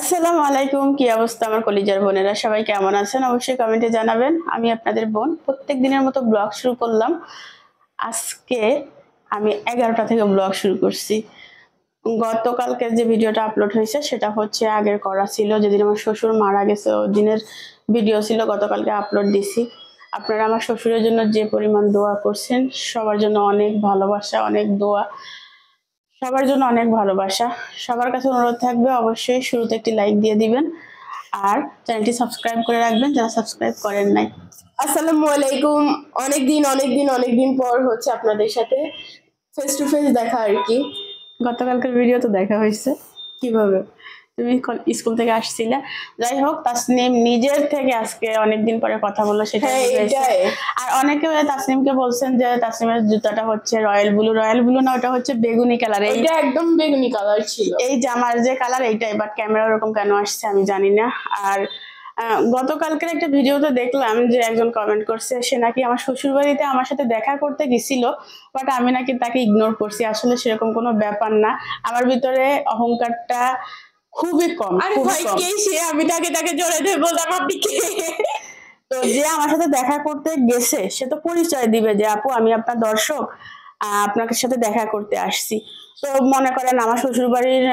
আসসালামু আলাইকুম। কি অবস্থা আমার কলিজার বোনেরা, সবাই কেমন আছেন? অবশ্যই কমেন্টে জানাবেন। আমি আপনাদের বোন প্রত্যেক দিনের মতো ব্লগ শুরু করলাম। আজকে আমি 11টা থেকে ব্লগ শুরু করছি। গতকালকে যে ভিডিওটা আপলোড হয়েছে সেটা হচ্ছে আগের করা ছিল, যেদিন আমার শ্বশুর মারা গেছে ওই দিনের ভিডিও ছিল, গতকালকে আপলোড দিছি। আপনারা আমার শ্বশুরের জন্য যে পরিমাণ দোয়া করছেন, সবার জন্য অনেক ভালোবাসা, অনেক দোয়া, সবার জন্য অনেক ভালোবাসা। সবার কাছে অনুরোধ থাকবে অবশ্যই শুরুতে একটি লাইক দিয়ে দিবেন আর চ্যানেলটি সাবস্ক্রাইব করে রাখবেন যারা সাবস্ক্রাইব করেন নাই। আসসালামু আলাইকুম। অনেকদিন পর হচ্ছে আপনাদের সাথে ফেস টু ফেস দেখা আর কি। গতকালকের ভিডিও তো দেখা হয়েছে। কিভাবে তুমি স্কুল থেকে আসছিলে? যাই হোক, তাসনিম নিজের থেকে আজকে অনেকদিন পরে কথা বললো, সেটা আর অনেকে তাসনিমকে বলছেন যে তাসনিমের জুতাটা হচ্ছে রয়্যাল ব্লু না, ওটা হচ্ছে বেগুনি কালার। এইটা একদম বেগুনি কালার ছিল। এই জামার যে কালার এইটাই, বাট ক্যামেরা ওরকম কেন আসছে আমি জানি না। আর গতকালকের একটা ভিডিওতে দেখলাম যে একজন কমেন্ট করছে সে নাকি আমার শ্বশুর বাড়িতে আমার সাথে দেখা করতে গেছিল, বাট আমি নাকি তাকে ইগনোর করছি। আসলে সেরকম কোনো ব্যাপার না, আমার ভিতরে অহংকারটা খুবই কম। আমি তাকে জড়াই ধরে বললাম আপনি কে। তো যে আমার সাথে দেখা করতে গেছে সে তো পরিচয় দিবে যে আপু আমি আপনার দর্শক, আপনার সাথে দেখা করতে আসছি। তো মনে করেন আমার শ্বশুর বাড়ির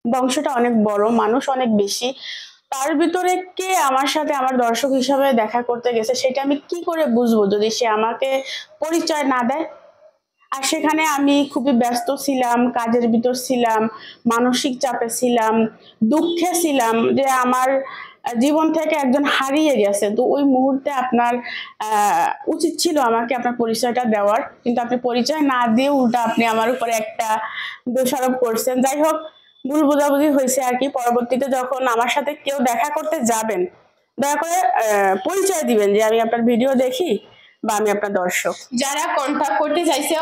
বংশটা অনেক বড়, মানুষ অনেক বেশি, তার ভিতরে কে আমার সাথে আমার দর্শক হিসাবে দেখা করতে গেছে সেটা আমি কি করে বুঝবো যদি সে আমাকে পরিচয় না দেয়? আর সেখানে আমি খুবই ব্যস্ত ছিলাম, কাজের ভিতর ছিলাম, মানসিক চাপে ছিলাম, দুঃখে ছিলাম যে আমার জীবন থেকে একজন হারিয়ে গেছে। তো ওই মুহূর্তে আপনার উচিত ছিল আমাকে আপনার পরিচয়টা দেওয়ার, কিন্তু আপনি পরিচয় না দিয়ে উল্টা আপনি আমার উপরে একটা দোষারোপ করছেন। যাই হোক, ভুল বোঝাবুঝি হয়েছে আর কি। পরবর্তীতে যখন আমার সাথে কেউ দেখা করতে যাবেন, দয়া করে পরিচয় দিবেন যে আমি আপনার ভিডিও দেখি বা আমি আপনার দর্শক। যারা কন্টাক্ট করতে চাইছে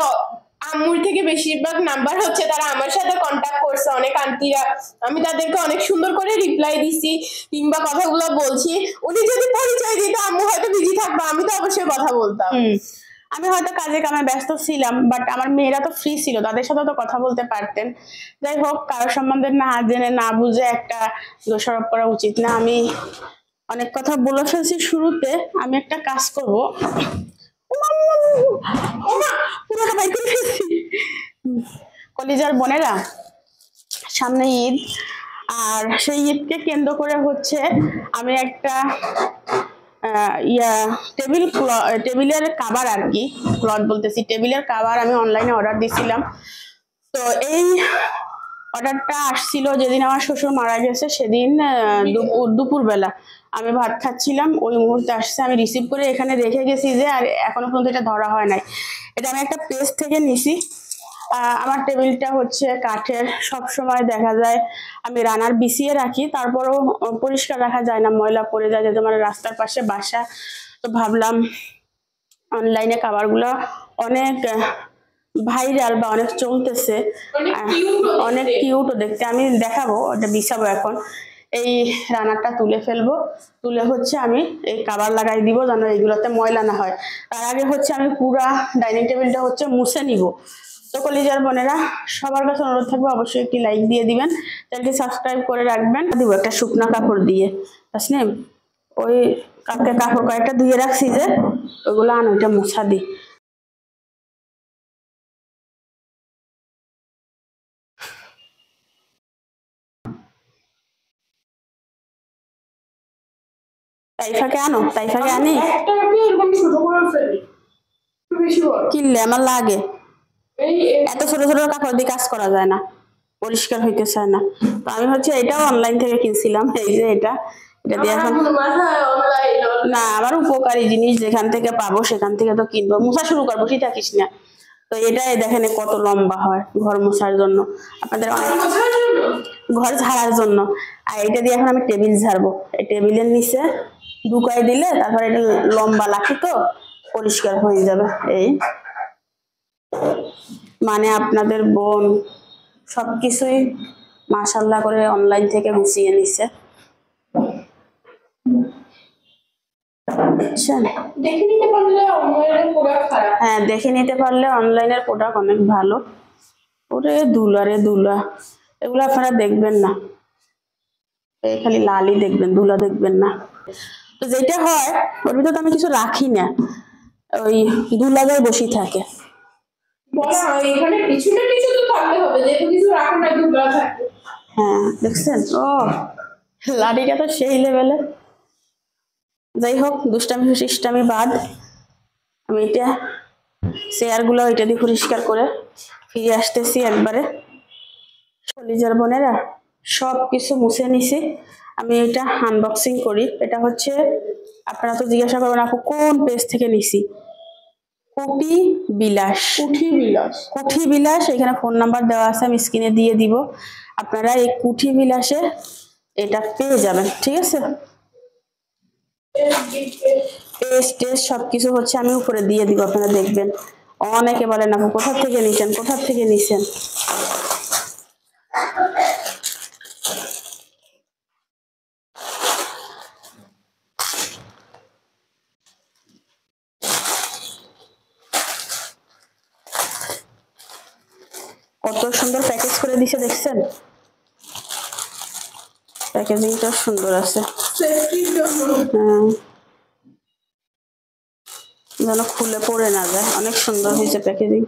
আম্মুর থেকে বেশিরভাগ নাম্বার হচ্ছে তারা আমার সাথে কন্টাক্ট করছে, অনেক আন্টিরা। আমি তাদেরকে অনেক সুন্দর করে রিপ্লাই দিছি কিংবা কথাগুলো বলছি। উনি যদি পরিচয় দিত আম্মু হয়তো বিজি থাকবে, আমি তো অবশ্যই কথা বলতাম। আমি হয়তো কাজে কামে ব্যস্ত ছিলাম, বাট আমার মেয়েরা তো ফ্রি ছিল, তাদের সাথে তো কথা বলতে পারতেন। যাই হোক, কারো সম্বন্ধে না জেনে না বুঝে একটা দোষারোপ করা উচিত না। আমি অনেক কথা বলে ফেলছি শুরুতে। আমি একটা কাজ করব, পুরোটা বাইক করে ফেলছি। কলিজার বোনেরা, সামনে ঈদ, আর সেই ঈদকে কেন্দ্র করে হচ্ছে আমি একটা টেবিলের কাভার আর কি, ক্লথ বলতেছি, টেবিলের কাভার আমি অনলাইনে অর্ডার দিয়েছিলাম। তো এই অর্ডারটা আসছিল যেদিন আমার শ্বশুর মারা গেছে, সেদিন দুপুরবেলা আমি ভাত খাচ্ছিলাম, ওই মুহূর্তে আসছে। আমি রিসিভ করে এখানে রেখে গেছি যে, আর এখনো পর্যন্ত এটা ধরা হয় নাই। এটা আমি একটা পেজ থেকে নিছি। আমার টেবিলটা হচ্ছে কাঠের, সব সময় দেখা যায় আমি রানার বিছিয়ে রাখি, তারপরেও পরিষ্কার রাখা যায় না, ময়লা পড়ে যায়, যেহেতু আমার রাস্তার পাশে বাসা। তো ভাবলাম অনলাইনে খাবারগুলো অনেক ভাইরাল বা অনেক চলতেছে, অনেক কিউটও দেখতে। আমি দেখাবো, ওটা বিছাবো এখন। এই রানারটা তুলে ফেলবো, তুলে হচ্ছে আমি এই কাভার লাগাই দিব যেন এইগুলোতে ময়লা না হয়। তার আগে হচ্ছে আমি পুরা ডাইনিং টেবিলটা হচ্ছে মুছে নিব। তো কলিজার বোনেরা, সবার কাছে অনুরোধ থাকবে অবশ্যই একটি লাইক দিয়ে দিবেন, চ্যানেলটি সাবস্ক্রাইব করে রাখবেন। দিব একটা শুকনো কাপড় দিয়ে। তাসনিম, ওই কালকে কাপড় কয়েকটা ধুয়ে রাখছি যে, ওইগুলো আন, ওইটা মুছা দিই। তাইফাকে আনো, তাইফাকে আনি, কিনলে আমার লাগে। এত ছোট ছোট কাপড় দিয়ে কাজ করা যায় না, পরিষ্কার হইতে চায় না। তো আমি হচ্ছে এটাও অনলাইন থেকে কিনছিলাম, এই যে এটা দিয়ে এখন না, আমার উপকারী জিনিস যেখান থেকে পাবো সেখান থেকে তো কিনবো। মুছা শুরু করবো, ঠিক থাকিস না। তো এটাই দেখেন কত লম্বা হয়, ঘর মোছার জন্য, আপনাদের ঘর ঝাড়ার জন্য। আর এটা দিয়ে এখন আমি টেবিল ঝাড়বো। এই টেবিলের নিচে ঢুকাই দিলে তারপর এটা লম্বা লাঠি তো পরিষ্কার হয়ে যাবে। এই মানে আপনাদের বোন সবকিছুই মাশাআল্লাহ করে অনলাইন থেকে গুছিয়ে নিছে। হ্যাঁ, দেখে নিতে পারলে অনলাইনের প্রোডাক্ট অনেক ভালো। ওরে দুলা রে দুলা, এগুলো আপনারা দেখবেন না। এই খালি লালই দেখবেন, ধুলা দেখবেন না। তো যেটা হয় ওর ভিতরে তো আমি কিছু রাখি না, ওই ধুলা যায় বসে থাকে। বলা হয় এখানে কিছু না কিছু তো থাকতে হবে, যেহেতু কিছু রাখো না ধুলা থাকে। হ্যাঁ দেখছেন, ও লাড়িটা তো সেই লেভেলে। যাই হোক, দুষ্টামি হুসিষ্টামি বাদ, আমি এটা চেয়ার গুলো এটা দিয়ে পরিষ্কার করে ফিরে আসতেছি একবারে। সলিজার বোনেরা সব কিছু মুছে নিছি, আমি এটা আনবক্সিং করি। এটা হচ্ছে, আপনারা তো জিজ্ঞাসা করবেন আপু কোন পেজ থেকে নিছি, কুঠি বিলাস। কুঠি বিলাস। কুঠি বিলাস, এখানে ফোন নাম্বার দেওয়া আছে, আমি স্ক্রিনে দিয়ে দিব। আপনারা এই কুঠি বিলাসে এটা পেয়ে যাবেন, ঠিক আছে। পেস্ট টেস্ট সবকিছু হচ্ছে আমি উপরে দিয়ে দিব, আপনারা দেখবেন। অনেকে বলেন আপু কোথা থেকে নিছেন, কোথা থেকে নিছেন। কত সুন্দর প্যাকেজ করে দিছে দেখছেন, প্যাকেজিংটা সুন্দর আছে। হ্যাঁ, যেন খুলে পড়ে না যায়, অনেক সুন্দর হয়েছে প্যাকেজিং।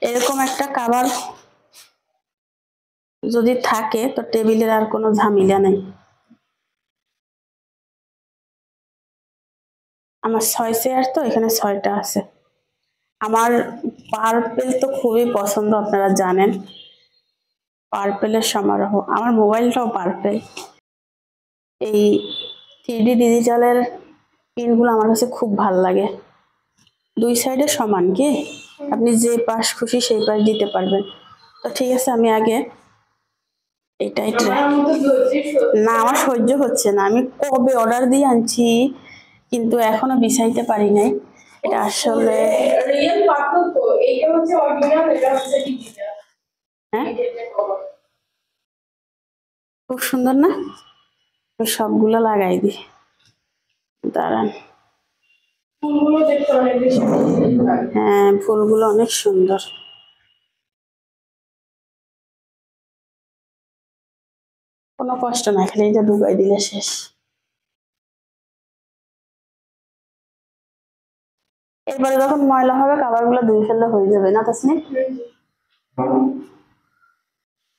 এরকম একটা কভার যদি থাকে তো টেবিলের আর কোনো ঝামেলা নেই। আমার 6 চেয়ার, তো এখানে 6টা আছে। আমার পার্পেল তো খুবই পছন্দ, আপনারা জানেন, পার্পেলের সমারোহ। আমার মোবাইলটাও পার্পেল। এই 3D ডিজিটালের পিনগুলো আমার কাছে খুব ভাল লাগে, দুই সাইডে সমান, কি আপনি যে পাশ খুশি সেই পাশ দিতে পারবেন। তো ঠিক আছে, আমি আগে এটাই না, আমার সহ্য হচ্ছে না, আমি কবে অর্ডার দিয়ে আনছি কিন্তু এখনো বিছাইতে পারি নাই। এটা আসলে রিয়েল পাথর তো, এইটা হচ্ছে অরিজিনাল, এটা হচ্ছে ডিজিটাল। হ্যাঁ, খুব সুন্দর না, সবগুলো লাগাই দিই, দাঁড়ান। ফুলগুলো দেখতে অনেক বেশি সুন্দর লাগে। হ্যাঁ, ফুলগুলো অনেক সুন্দর। কোনো কষ্ট নাই, খালি এটা ডুবাই দিলে শেষ। এরপরে যখন ময়লা হবে কাবার গুলো ধুয়ে ফেললে হয়ে যাবে না তাসনি?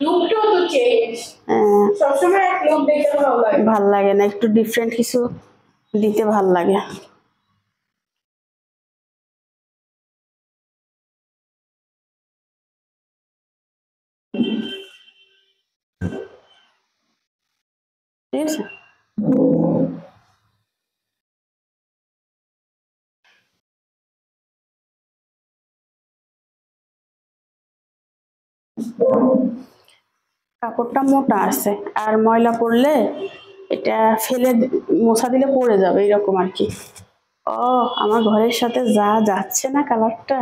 লুকটাও তো চেঞ্জ, সবসময় এক লুক দেখতে ভালো লাগে, ভাল লাগে না, একটু ডিফারেন্ট কিছু দিতে ভাল লাগে। ঠিক আছে, কাপড়টা মোটা আছে আর ময়লা পড়লে এটা ফেলে মোছা দিলে পড়ে যাবে, এরকম আর কি। ও, আমার ঘরের সাথে যা যাচ্ছে না কালারটা।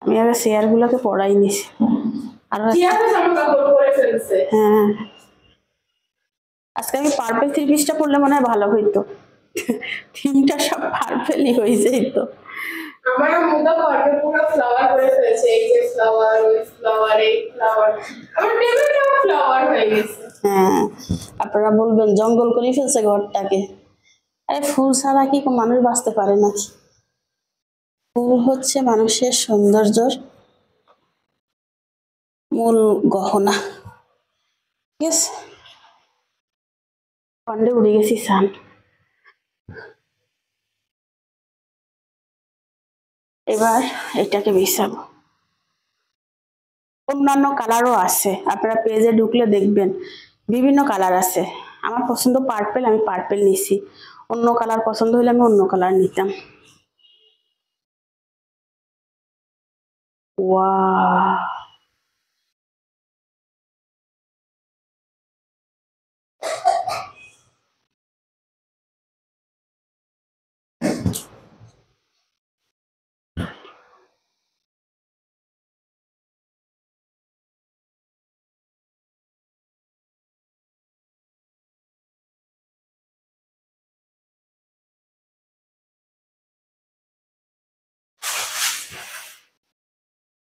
আমি আগে চেয়ার গুলোকে পরাই নিছি, আর হ্যাঁ, আজকে আমি পার্পল 3 পিসটা পরলে মনে হয় ভালো হইতো, থিমটা সব পার্পলই হয়ে যেত। আমার মুদা ঘরটা পুরো ফ্লাওয়ার করে ফেলেছে, এই যে ফ্লাওয়ার, ওই ফ্লাওয়ার, এই ফ্লাওয়ার, আমার টেবিলটাও ফ্লাওয়ার হয়ে গেছে। হ্যাঁ, আপনারা বলবেন জঙ্গল করে ফেলছে ঘরটাকে। আরে ফুল ছাড়া কি মানুষ বাঁচতে পারে নাকি? ফুল হচ্ছে মানুষের সৌন্দর্যের মূল গহনা, ঠিক আছে। কন্ডে উড়ে গেছি সান। এবার এটাকে বিছাবো। অন্যান্য কালারও আছে, আপনারা পেজে ঢুকলে দেখবেন বিভিন্ন কালার আছে। আমার পছন্দ পার্পেল, আমি পার্পেল নিছি, অন্য কালার পছন্দ হলে আমি অন্য কালার নিতাম। ওয়াও।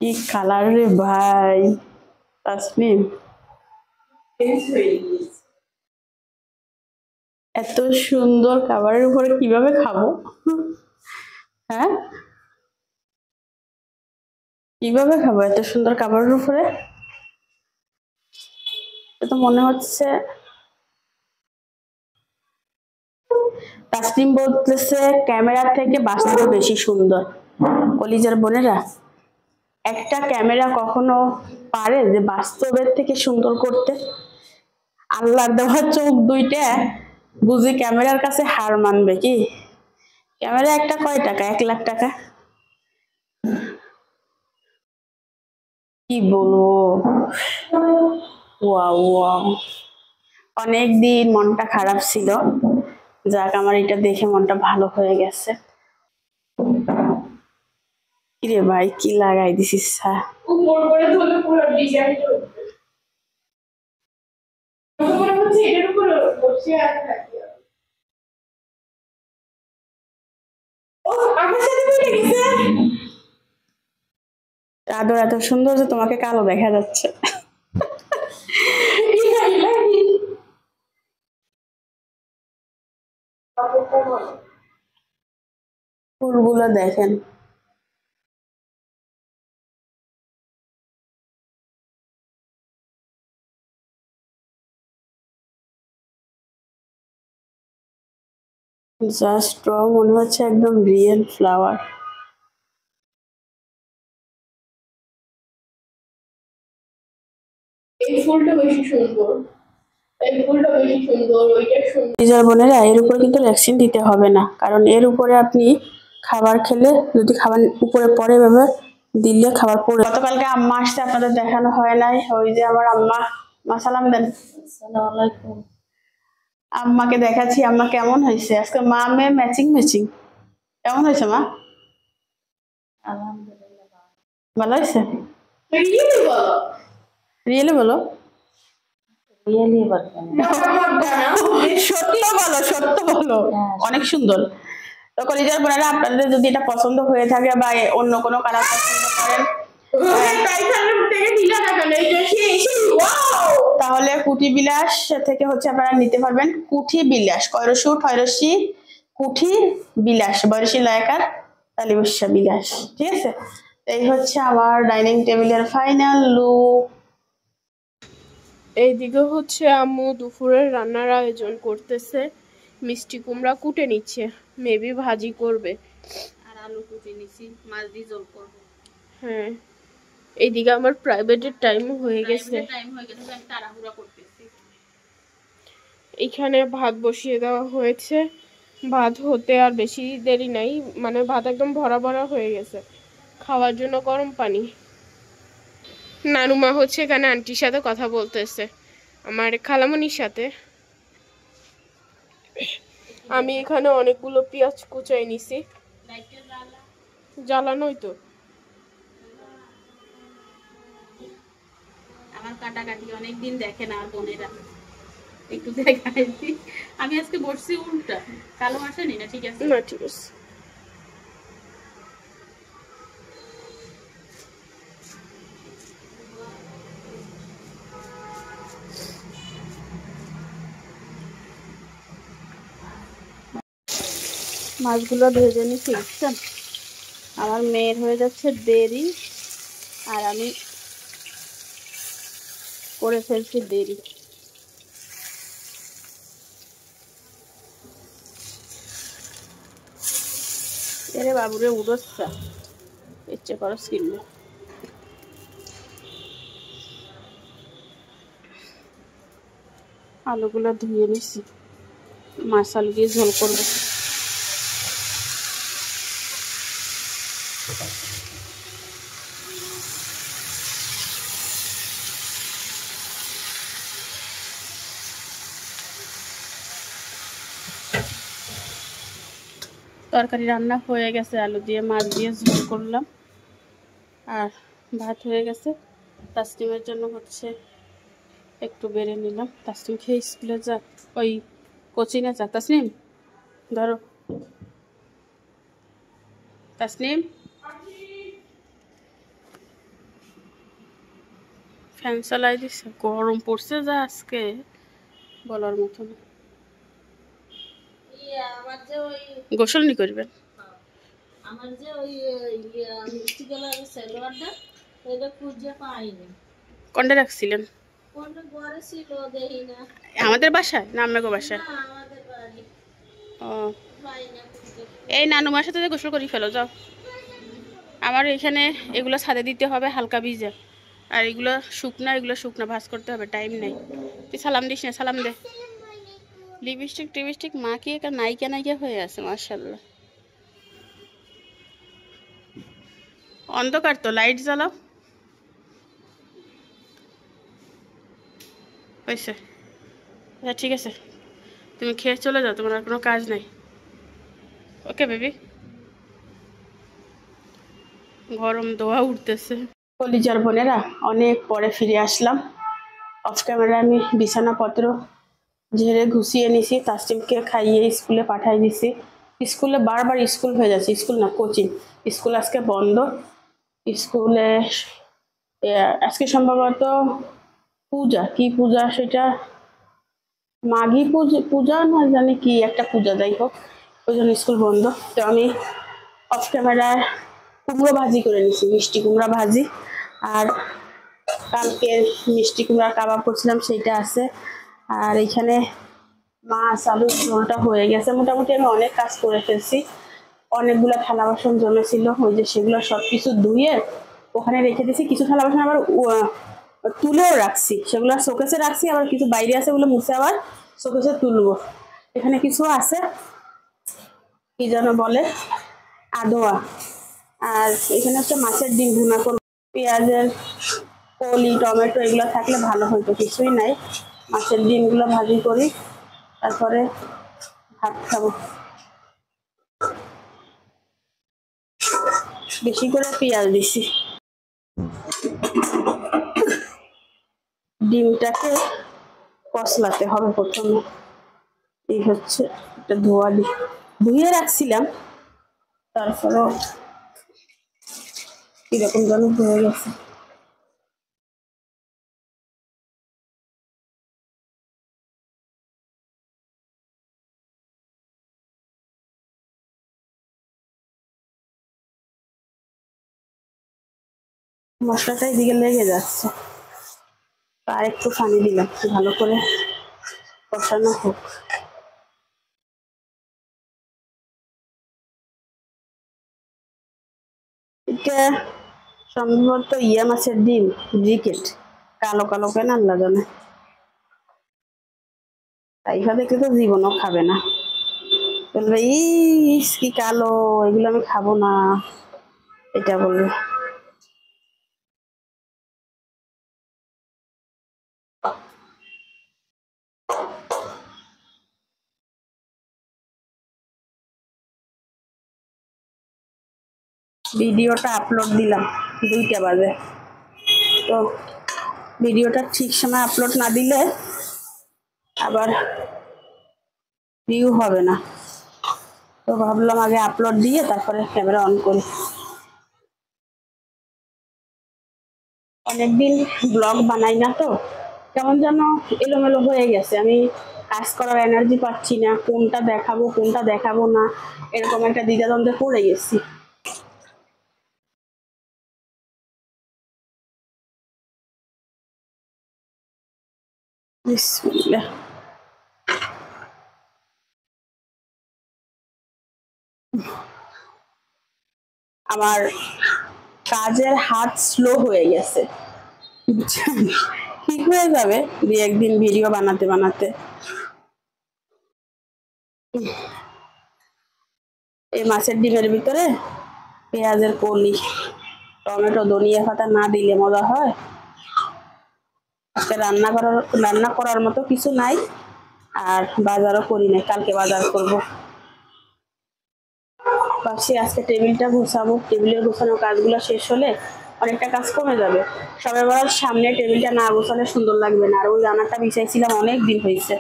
কি কালার রে ভাই তাসনিম, এত সুন্দর খাবারের উপরে কিভাবে খাবো? হ্যাঁ, কিভাবে খাবো এত সুন্দর খাবারের উপরে? তো মনে হচ্ছে তাসনিম বলতেছে ক্যামেরা থেকে বাস্তবে বেশি সুন্দর। কলিজার বোনেরা, একটা ক্যামেরা কখনো পারে যে বাস্তবের থেকে সুন্দর করতে? আল্লাহর দেওয়া চোখ দুইটা বুঝি ক্যামেরার কাছে হার মানবে কি? ক্যামেরা একটা কয় টাকা? 1 লাখ টাকা। কি বলবো, ওয়াও ওয়াও। অনেকদিন মনটা খারাপ ছিল, যাক আমার এটা দেখে মনটা ভালো হয়ে গেছে। কিরে ভাই কি লাগাই দিছিস? উপর করে ধরলে পুরো ডিজাইনটা উঠবে। মনে হচ্ছে এটার উপর বসে আর থাকি। ও আমার সাথে মিলে গেছে। চাদর এত সুন্দর যে তোমাকে কালো দেখা যাচ্ছে। ফুলগুলো দেখেন, জাস্ট মনে হচ্ছে একদম রিয়েল ফ্লাওয়ার। এই ফুলটা বেশি সুন্দর, এই ফুলটা বেশি সুন্দর, ওইটা সুন্দর। কলিজার বোনেরা, এর উপর কিন্তু ভ্যাকসিন দিতে হবে না, কারণ এর উপরে আপনি খাবার খেলে যদি খাবার উপরে পড়ে এভাবে দিলে খাবার পড়ে। গতকালকে আম্মা আসছে, আপনাদের দেখানো হয় নাই। ওই যে আমার আম্মা, মা সালাম দেন। আসসালামু আলাইকুম। আম্মাকে দেখাচ্ছি আম্মা কেমন হয়েছে আজকে। মা মেয়ে ম্যাচিং ম্যাচিং। কেমন হয়েছে মা? আলহামদুলিল্লাহ ভালো হয়েছে। রিয়েলি বলো, রিয়েলি বলো, রিয়েলি বলবেন, সত্য বলো, সত্য বলো। অনেক সুন্দর। তো কলিজার বোনেরা, আপনাদের যদি এটা পছন্দ হয়ে থাকে বা অন্য কোনো কালার পছন্দ করেন, তাহলে কুঠি বিলাস থেকে হচ্ছে আপনারা নিতে পারবেন। কুঠি বিলাস, কয়রসু ঠয়রসি কুঠি বিলাস, বয়সী লায়কার তালিবস্যা বিলাস। ঠিক আছে, এই হচ্ছে আমার ডাইনিং টেবিলের ফাইনাল লুক। এইদিকে হচ্ছে আম্মু দুপুরের রান্নার আয়োজন করতেছে। মিষ্টি কুমড়া কুটে নিচ্ছে, মেবি ভাজি করবে। আর আলু কুচি নিছি, মাছ দিয়ে ঝোল করব। হ্যাঁ, এইদিকে আমার প্রাইভেটের টাইম হয়ে গেছে, টাইম হয়ে গেছে, আমি তাড়াহুড়া করতেছি। এইখানে ভাত বসিয়ে দেওয়া হয়েছে। ভাত হতে আর বেশি দেরি নাই, মানে ভাত একদম ভরা ভরা হয়ে গেছে। খাওয়ার জন্য গরম পানি। নানুমা হচ্ছে এখানে আন্টির সাথে কথা বলতেছে, আমার খালামণির সাথে। আমি এখানে অনেকগুলো পেঁয়াজ কুচাই নিছি। জ্বালানোই তো। আমার কাটাকাটি অনেকদিন দেখে না আর বোনেরা, একটু দেখাইছি। আমি আজকে বসছি উল্টা, কালো আসেনি না? ঠিক আছে না, ঠিক আছে। মাছগুলো ভেজে নিচ্ছি, বুঝছেন? আমার মেয়ের হয়ে যাচ্ছে দেরি, আর আমি করে ফেলছি দেরি। এরে বাবুরে উড়োচ্ছা, ইচ্ছে করো কিনলে। আলুগুলো ধুয়ে নিচ্ছি, মাছ আলু দিয়ে ঝোল করবো। তরকারি রান্না হয়ে গেছে, আলু দিয়ে মাছ দিয়ে ঝোল করলাম, আর ভাত হয়ে গেছে। তাসনিমের জন্য হচ্ছে একটু বেড়ে নিলাম। তাসনিম খেয়ে স্কুলে যাক, ওই কোচিংয়ে যাক। তাসনিম ধরো, তাসনিম ফ্যান চালাই দিছে, গরম পড়ছে যা আজকে বলার মতো না। গোসল নি করবেন? আমার যে ওই মিষ্টি কালারের সালোয়ারটা এটা খুঁজে পাইনি। কোনটা রাখছিলেন? কোনটা ঘরে ছিল দেখি না। আমাদের বাসায় না আপনাকে বাসায়? না, আমাদের বাড়ি ও, পাই না খুঁজে। এই নানুমার সাথে গোসল করি ফেলো যাও। আমার এখানে এগুলো ছাদে দিতে হবে হালকা ভিজে, আর এগুলো শুকনা ভাজ করতে হবে, টাইম নেই। তুই সালাম দিস না, সালাম দে। লিপস্টিক টিপস্টিক মাখিয়ে নাইকা নাইকা হয়ে আছে মার্শাল্লাহ। অন্ধকার তো, লাইট জ্বালাও। হয়েছে, আচ্ছা ঠিক আছে, তুমি খেয়ে চলে যাও, তোমার আর কোনো কাজ নাই। Okay baby. গরম দোয়া উঠতেছে। কলিজার বোনেরা, অনেক পরে ফিরে আসলাম। অফ ক্যামেরা আমি বিছানাপত্র ঝেড়ে ঘুষিয়ে নিছি, তাসলিমকে খাইয়ে স্কুলে পাঠিয়ে দিছি। স্কুলে বারবার স্কুল হয়ে যাচ্ছে, স্কুল না কোচিং। স্কুল আজকে বন্ধ। স্কুলে আজকে সম্ভবত পূজা, কি পূজা সেটা, মাঘী পূজা না জানি কি একটা পূজা, যাই হোক ওই জন্য স্কুল বন্ধ। তো আমি অফ ক্যামেরায় কুমড়ো ভাজি করে নিছি, মিষ্টি কুমড়া ভাজি। আর কালকে মিষ্টি কুমড়ার কাবাব করছিলাম, সেইটা আছে। আর এখানে মাছ আলু ঝোলটা হয়ে গেছে। মোটামুটি আমি অনেক কাজ করে ফেলছি। অনেকগুলো থালা বাসন জমেছিল, ওই যে সেগুলো সব কিছু ধুয়ে ওখানে রেখে দিয়েছি। কিছু থালা বাসন আবার তুলেও রাখছি, সেগুলো শোকেসে রাখছি। আবার কিছু বাইরে আছে, ওগুলো মুছে আবার শোকেসে তুলবো। এখানে কিছু আছে, কি যেন বলে, আদোয়া। আর এখানে হচ্ছে মাছের ডিম ভুনা করবো। পেঁয়াজের কলি টমেটো এগুলো থাকলে ভালো হইতো, কিছুই নাই। মাছের ডিমগুলো ভাজি করি, তারপরে ভাত খাবো। বেশি করে পেঁয়াজ দিছি। ডিমটাকে কষলাতে হবে প্রথমে। এই হচ্ছে একটা ধুয়ে রাখছিলাম, তারপরেও কিরকম যেন হয়ে গেছে। মশলাটা এদিকে লেগে যাচ্ছে, আর একটু পানি দিলাম, ভালো করে কষানো হোক। এটা সম্ভবত ইয়া মাছের ডিম, ব্রিকেট, কালো কালো কেন আল্লাহ জানে। তাইফা দেখলে তো জীবনও খাবে না, বলবে ইস কি কালো, এগুলো আমি খাবো না, এটা বলবে। ভিডিওটা আপলোড দিলাম 2টা বাজে, তো ভিডিওটা ঠিক সময় আপলোড না দিলে আবার ভিউ হবে না। তো ভাবলাম আগে আপলোড দিয়ে তারপরে ক্যামেরা অন করি। অনেকদিন ব্লগ বানাই না, তো কেমন যেন এলোমেলো হয়ে গেছে। আমি কাজ করার এনার্জি পাচ্ছি না, কোনটা দেখাবো কোনটা দেখাবো না, এরকম একটা দ্বিধাদ্বন্দ্বে পড়ে গেছি। বিসমিল্লাহ। আমার কাজের হাত স্লো হয়ে গেছে, ঠিক হয়ে যাবে 2-1 দিন ভিডিও বানাতে বানাতে। এই মাছের ডিমের ভিতরে পেঁয়াজের কলি টমেটো ধনিয়া পাতা না দিলে মজা হয়। আজকে রান্না করার মতো কিছু নাই, আর বাজারও করি নাই, কালকে বাজার করব। ভাবছি আজকে টেবিলটা গুছাবো, টেবিলের গুছানোর কাজগুলো শেষ হলে অনেকটা কাজ কমে যাবে। সবাই বলার সামনে টেবিলটা না গোছালে সুন্দর লাগবে না। আর ওই রান্নাটা বিছাইছিলাম, অনেক দিন হয়েছে,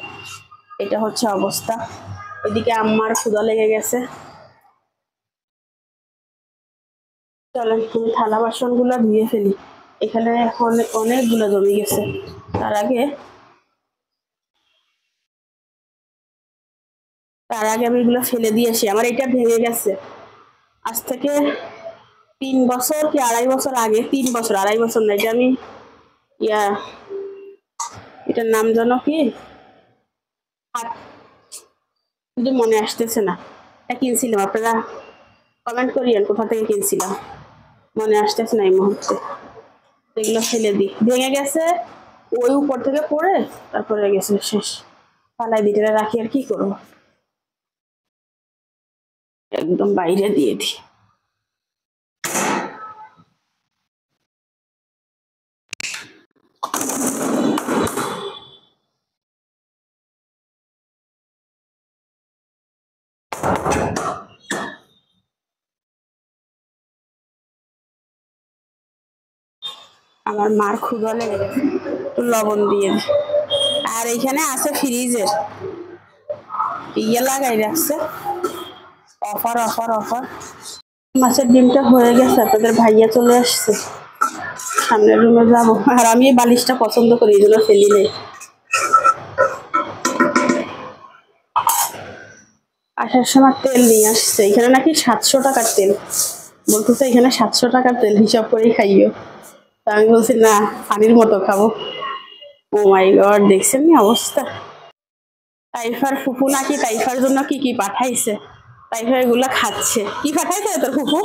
এটা হচ্ছে অবস্থা। এদিকে আম্মার ক্ষুধা লেগে গেছে। চলেন তুমি থালা বাসন গুলা ধুয়ে ফেলি। এখানে অনেকগুলো জমে গেছে। তার আগে আমি এগুলো ফেলে দিয়ে আসি। আমার এটা ভেঙে গেছে আজ থেকে 3 বছর কি 2.5 বছর আগে, 3 বছর 2.5 বছর না, এটা আমি ইয়া এটার নাম জানো কি, কিন্তু মনে আসতেছে না। এটা কিনছিলাম, আপনারা কমেন্ট করিয়েন কোথা থেকে কিনছিলাম, মনে আসতেছে না এই মুহূর্তে। এগুলো ফেলে দিই, ভেঙে গেছে ওই উপর থেকে পড়ে, তারপরে গেছে শেষ, পালাই দিতে রাখি আর কি করবো, একদম বাইরে দিয়ে দিই। আমার মার ক্ষুধা লেগে গেছে, একটু লবণ দিয়ে দিই। আর এখানে আছে ফ্রিজের ইয়ে লাগাই রাখছে, অফার অফার অফার। মাছের ডিমটা হয়ে গেছে, আপনাদের ভাইয়া চলে আসছে, সামনের রুমে যাবো। আর আমি এই বালিশটা পছন্দ করি, এই জন্য ফেলি নেই। আসার সময় তেল নিয়ে আসছে, এখানে নাকি 700 টাকার তেল, বলতেছে এখানে 700 টাকার তেল, হিসাব করেই খাইও। তা আমি বলছি না, পানির মতো খাবো। ও মাই গড, দেখছেন নি অবস্থা। তাইফার ফুফু নাকি তাইফার জন্য কি কি পাঠাইছে, তাইফা এগুলা খাচ্ছে। কি পাঠাইছে তোর ফুফু?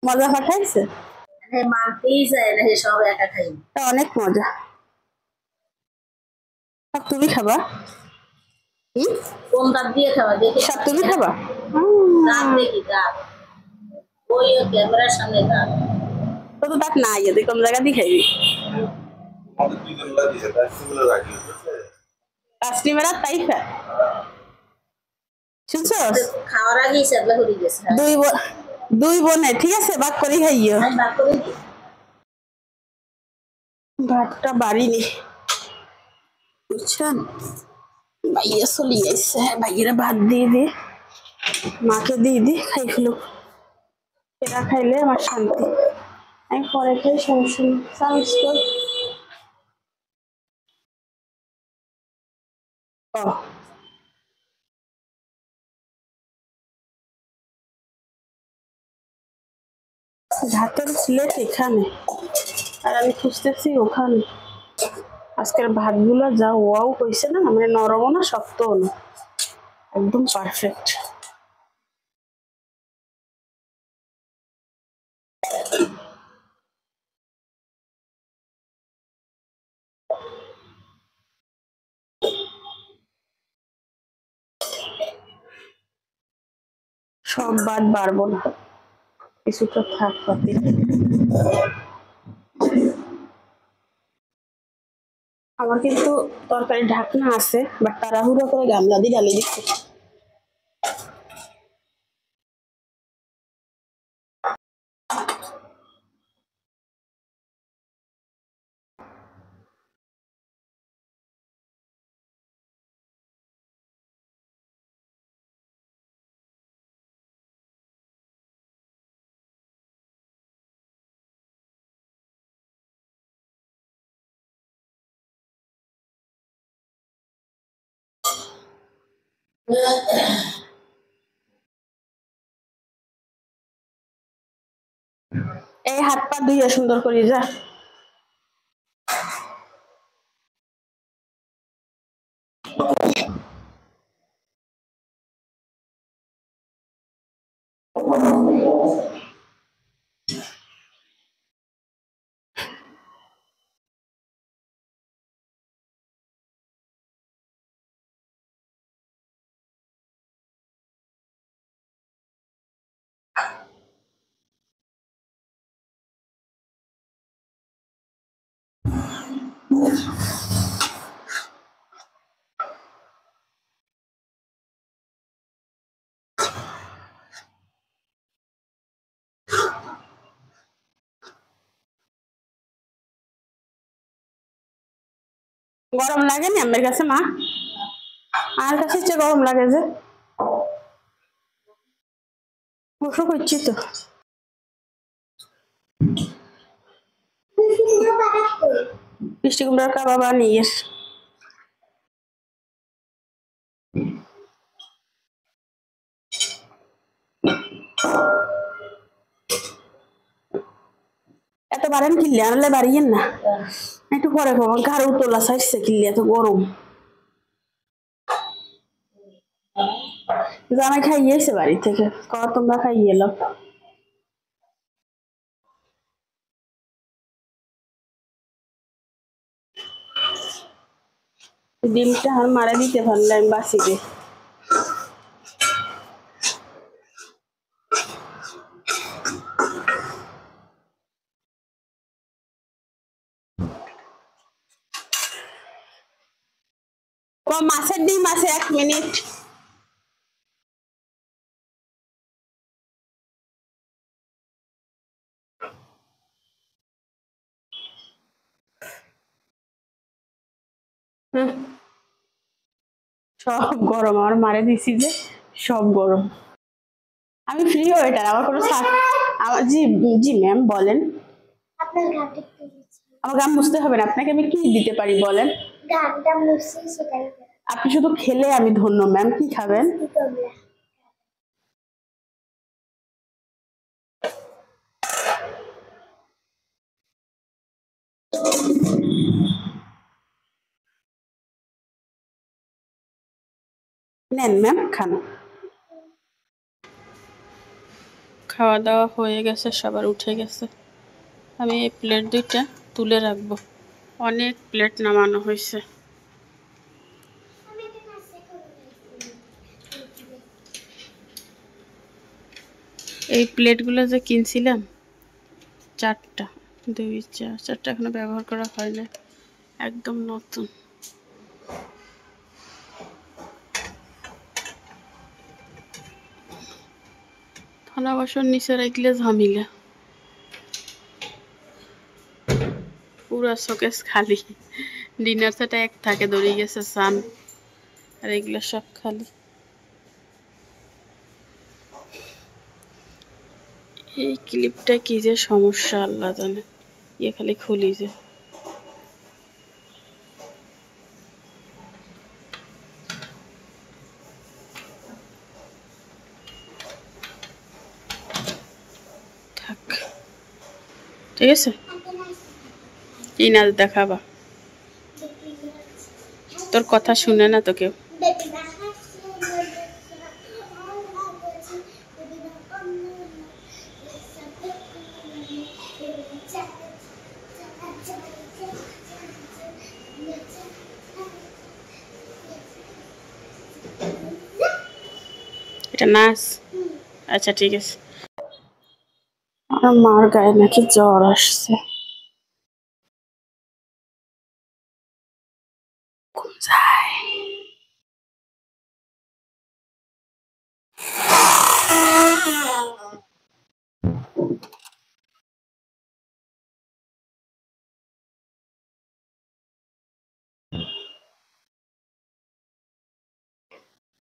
মজা পাঠাইছে, মানতেই চায় না, সব একা খাই। অনেক মজা। সব তুমি খাবা? কোন দাঁত দিয়ে খাওয়া দেখে? সব তুমি খাবা? দাঁত দেখি, দাঁত ওই ক্যামেরার সামনে দাঁত। তো দাঁত নাই, তুই কোন জায়গা দিয়ে খাইবি? তাসলিমেরা তাইফা শুনছো, খাওয়ার আগেই সেদলা করে গেছে। দুই বোনে, ঠিক আছে, ভাগ করে খাইও। ভাগ করে দি, ভাতটা বাড়িনি বুঝছেন, ভাইয়া চলে যাইছে, ভাইয়েরা ভাত দিয়ে দি, মাকে দিয়ে দি, খাই ফেলুক, এরা খাইলে আমার শান্তি, আমি পরে খাই, সমস্যা নেই। সাউন্ড কর। ও ভাতের প্লেট এখানে, আর আমি খুঁজতেছি ওখানে। আজকের ভাতগুলো যা ওয়াও কইছে না, মানে নরমও না শক্তও না, একদম পারফেক্ট। সব ভাত বাড়বো না, কিছুটা থাক পাতি। আমার কিন্তু তরকারি ঢাকনা আছে, বাট তাড়াহুড়ো করে গামলা দিয়ে ঢালি দিচ্ছি। এই হাত পা ধুইয়া সুন্দর করে যা। গরম লাগে না আমার কাছে মা, আমার কাছে হচ্ছে গরম লাগে যে, বসে করছি তো। মিষ্টি কুমড়ার কাবাব আনিয়ে এত বারেন কিনলে আনলে বাড়িয়েন না একটু পরে পাবো গাড়ু তোলা সাইজছে কিনলে এত গরম জামাই খাইয়েছে বাড়ি থেকে তোমরা খাইয়ে এলো ডিমটা আর মারা দিতে পারলাম বাসিতে মাছের ডিম আছে 1 মিনিট সব গরম আমার মারে দিছি যে সব গরম আমি ফ্রি ওয়েটার আমার কোনো জি জি ম্যাম বলেন আপনার গানটা একটু আমার গান মুছতে হবে না আপনাকে আমি কি দিতে পারি বলেন গানটা মুছি সেটাই আপনি শুধু খেলে আমি ধন্য ম্যাম কি খাবেন তোমরা নেন ম্যাম খান খাওয়া দাওয়া হয়ে গেছে সবার উঠে গেছে আমি এই প্লেট দুইটা তুলে রাখবো অনেক প্লেট নামানো হয়েছে এই প্লেটগুলো যে কিনছিলাম 4টা 2 4 4টা এখনো ব্যবহার করা হয় না একদম নতুন থালা বাসন নিচে রাখলে ঝামেলা পুরা শোকেস খালি ডিনার সেট এক থাকে দড়ি গেছে সান আর এগুলো সব খালি এই ক্লিপটা কি যে সমস্যা আল্লাহ জানে ইয়ে খালি খুলি যে থাক ঠিক আছে কি নাচ দেখাবা তোর কথা শুনে না তো কেউ এটা নাচ আচ্ছা ঠিক আছে আমার মার গায়ে নাকি জ্বর আসছে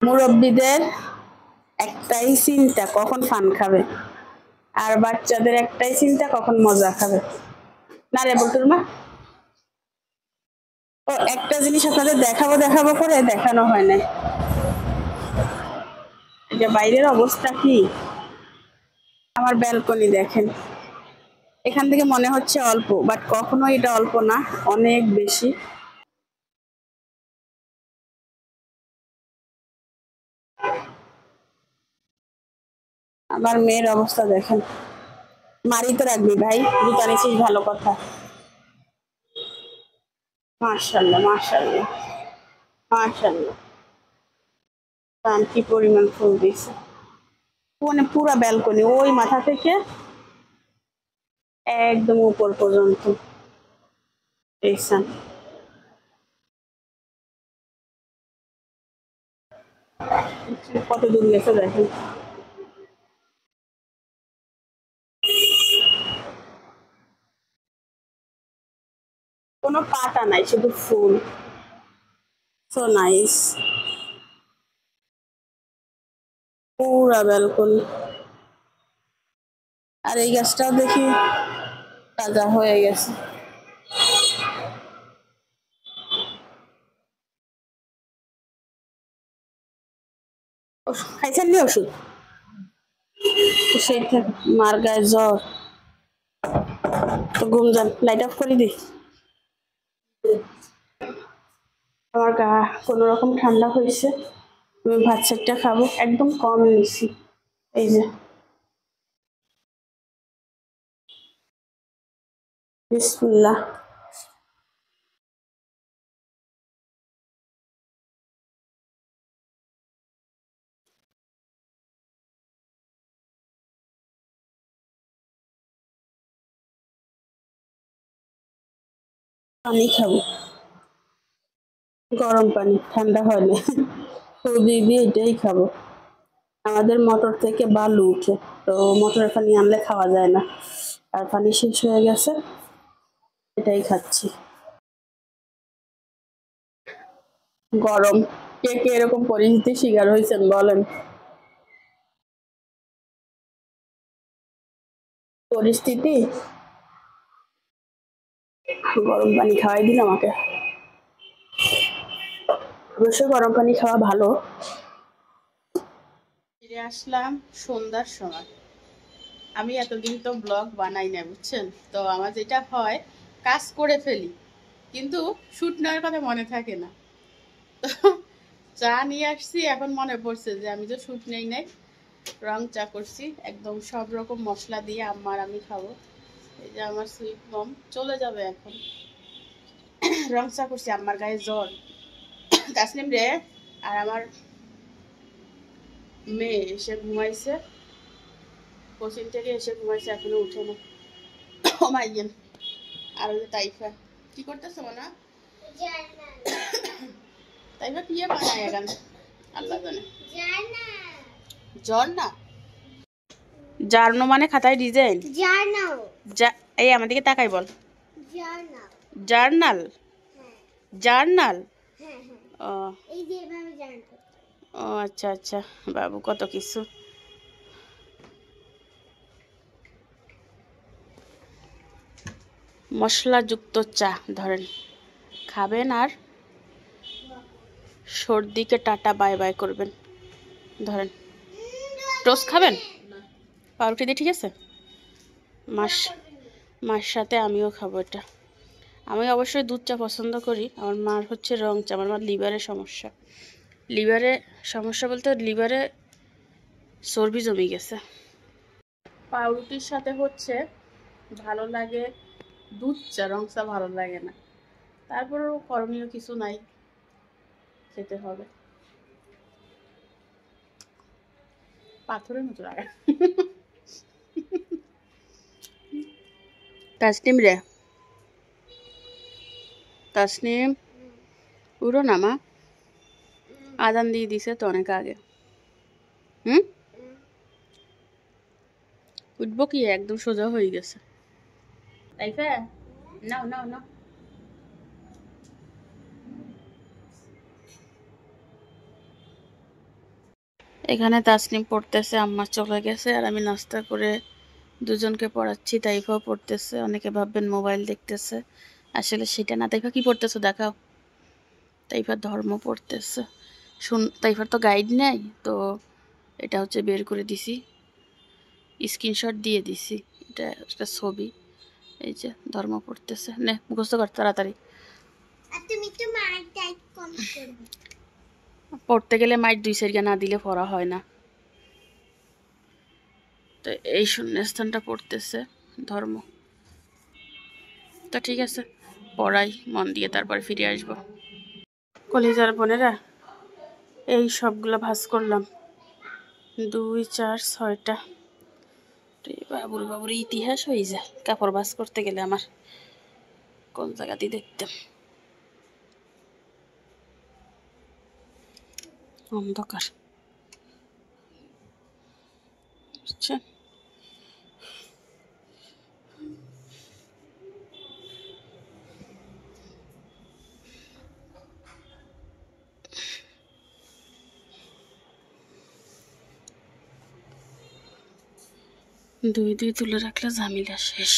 মুরব্বীদের একটাই চিন্তা কখন ফান খাবে আর বাচ্চাদের একটাই চিন্তা কখন মজা খাবে না রে বলতুর মা ও একটা জিনিস আপনাদের দেখাবো দেখাবো করে দেখানো হয় না এই যে বাইরের অবস্থা কি আমার ব্যালকনি দেখেন এখান থেকে মনে হচ্ছে অল্প বাট কখনো এটা অল্প না অনেক বেশি আমার মেয়ের অবস্থা দেখেন মারি তো রাখবি ভাই জুতা নিছিস ভালো কথা মাশাআল্লাহ মাশাআল্লাহ মাশাআল্লাহ কান কি পরিমাণ ফুল দিছে মানে পুরা ব্যালকনি ওই মাথা থেকে একদম উপর পর্যন্ত এইসান কত দূর গেছে দেখেন কোনো পাতা নাই শুধু ফুল সো নাইস পুরা ব্যালকনি আর এই গাছটাও দেখি তাজা হয়ে গেছে খাইছেন নি ওষুধ? সেই মার গায়ে জ্বর, তো ঘুম যান, লাইট অফ করে দি। আমার গা কোনো রকম ঠান্ডা হয়েছে, আমি ভাত চারটা খাবো, একদম কম নিছি। এই যে বিসমিল্লাহ। পানি খাবো, গরম পানি, ঠান্ডা হয় না। সৌদি দিয়ে এটাই খাবো। আমাদের মোটর থেকে বালু উঠে, তো মোটরের পানি আনলে খাওয়া যায় না, আর পানি শেষ হয়ে গেছে, এটাই খাচ্ছি। গরম, কে কে এরকম পরিস্থিতির শিকার হয়েছেন বলেন? পরিস্থিতি, গরম পানি খাওয়াই দিন আমাকে। অবশ্যই গরম পানি খাওয়া ভালো। ফিরে আসলাম সন্ধ্যার সময়। আমি এতদিন তো ব্লগ বানাই না, বুঝছেন? তো আমার যেটা হয়, কাজ করে ফেলি কিন্তু শুট নেওয়ার কথা মনে থাকে না। তো চা নিয়ে আসছি, এখন মনে পড়ছে যে আমি তো শুট নেই নাই। রং চা করছি, একদম সব রকম মশলা দিয়ে, আম্মার আমি খাবো। এই যে আমার সুইট মম চলে যাবে এখন। রং চা করছি, আম্মার গায়ে জ্বর। তাসনিম রে আর আমার মেয়ে এসে ঘুমাইছে, কোচিং থেকে এসে ঘুমাইছে, এখনো উঠে না। ও মাইয়েন। আর ওই যে তাইফা কি করতেছে মনে? তাইফা কি বানায় এখন আল্লাহ জানে। জ্বর না, জার্নো মানে খাতায় ডিজাইন। এই আমার দিকে তাকাই বল। Journal, journal. ও ও আচ্ছা আচ্ছা, বাবু কত কিছু। মশলাযুক্ত চা ধরেন, খাবেন আর সর্দিকে টাটা বাই বাই করবেন। ধরেন, টোস্ট খাবেন? পাউরুটি দিয়ে ঠিক আছে। মাস মার সাথে আমিও খাবো এটা। আমি অবশ্যই দুধ চা পছন্দ করি, আমার মার হচ্ছে রং চা। আমার মার লিভারের সমস্যা, লিভারে সমস্যা বলতে লিভারে চর্বি জমে গেছে। পাউরুটির সাথে হচ্ছে ভালো লাগে দুধ চা, রং চা ভালো লাগে না। তারপরেও করণীয় কিছু নাই, খেতে হবে। পাথরের মতো লাগে। তাসনিম রে, তাসনিম উড়ো না মা, আজান দিয়ে দিছে তো অনেক আগে। উঠবো কি, একদম সোজা হয়ে গেছে। তাইফা নাও নাও নাও। এখানে তাসনিম পড়তেছে, আম্মা চলে গেছে, আর আমি নাস্তা করে দুজনকে পড়াচ্ছি। তাইফাও পড়তেছে, অনেকে ভাববেন মোবাইল দেখতেছে, আসলে সেটা না। তাইফা কি পড়তেছো দেখাও। তাইফার ধর্ম পড়তেছে। তাইফার তো গাইড নেই, তো এটা হচ্ছে বের করে দিছি, স্ক্রিনশট দিয়ে দিছি। এটা একটা ছবি, এই যে ধর্ম পড়তেছে। নে মুখস্থ কর তাড়াতাড়ি। পড়তে গেলে মাইট 2 সেরিয়া না দিলে পড়া হয় না। তো এই শূন্যস্থানটা পড়তেছে ধর্ম। তো ঠিক আছে, পড়াই মন দিয়ে, তারপর ফিরে আসবো। কলিজার বোনেরা, এই সবগুলো ভাজ করলাম, 2, 4, 6টা। বাবুর বাবুর ইতিহাস হয়ে যায় কাপড় ভাজ করতে গেলে। আমার কোন জায়গাতে দেখতাম অন্ধকার, বুঝছেন? দুই তুলে রাখলে ঝামেলা শেষ।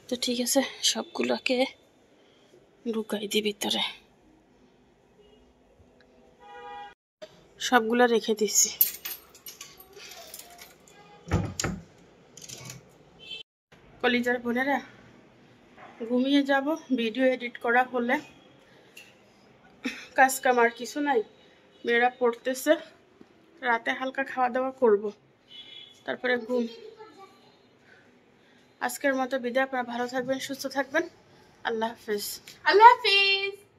তো ঠিক আছে, সবগুলোকে ঢুকাই দিই ভিতরে। সবগুলো রেখে দিচ্ছি। কলিজার বোনেরা, ঘুমিয়ে যাব, ভিডিও এডিট করা হলে। কাজ কাম আর কিছু নাই, মেয়েরা পড়তেছে, রাতে হালকা খাওয়া দাওয়া করব, তারপরে ঘুম। আজকের মতো বিদায়। আপনারা ভালো থাকবেন, সুস্থ থাকবেন। আল্লাহ হাফেজ। আল্লাহ হাফিজ।